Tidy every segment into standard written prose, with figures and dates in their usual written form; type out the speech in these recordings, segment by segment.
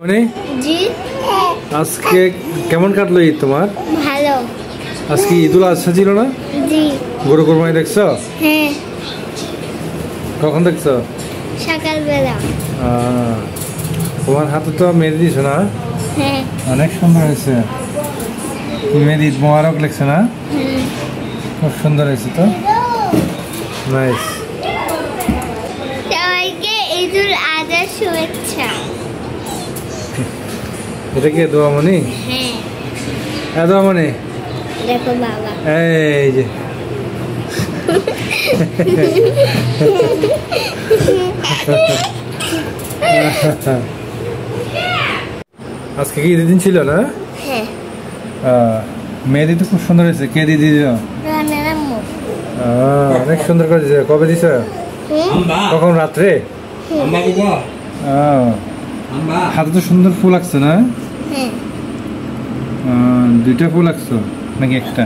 মানে জি আজকে কেমন কাটলো ঈদ তোমার? ভালো। আজকে ঈদুল আজহা ছিল না? জি গরু কোরবানি দেখছো? হ্যাঁ কখন দেখছো? সকালবেলা। তোমার হাতে তো মেহেদি দিছো না? হ্যাঁ অনেক সুন্দর হয়েছে। মেহেদি ঈদ মোবারক লেখছে না? খুব সুন্দর হয়েছে তো। নাইস। সবাইকে ঈদুল আজহার শুভেচ্ছা। এটা কি দোয়ামণি? হ্যাঁ দোয়ামণি দেখো বাবা। এই যে আজকে কি ঈদের দিন ছিল না? হ্যাঁ মেহেদি তো খুব সুন্দর হয়েছে। কে দিয়ে দিল? রান্নার আম্মু। অনেক সুন্দর করে দিছে। কবে দিছ? কখন? রাত্রে? হাতে তো সুন্দর ফুল আঁকছো না? হ্যাঁ দুইটা ফুল আঁকছো নাকি একটা?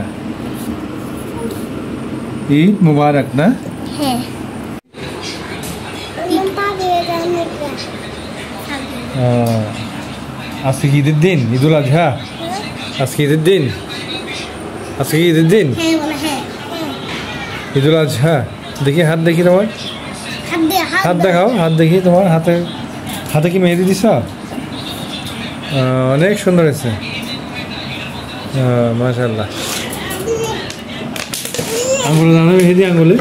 ঈদ মুবারক না? হ্যাঁ আজকে কি ঈদের দিন? ঈদুল আজহা আজকে ঈদের দিন? আজকে কি ঈদের দিন? ঈদুল আজহা। দেখি হাত দেখি তোমার। হাত দেখাও, হাত দেখি তোমার হাতে। হাতে কি মেহেদি দিছ? অনেক সুন্দর হয়েছে। মাশাআল্লাহ। আঙুলে দাও মেহেদি আঙুলে।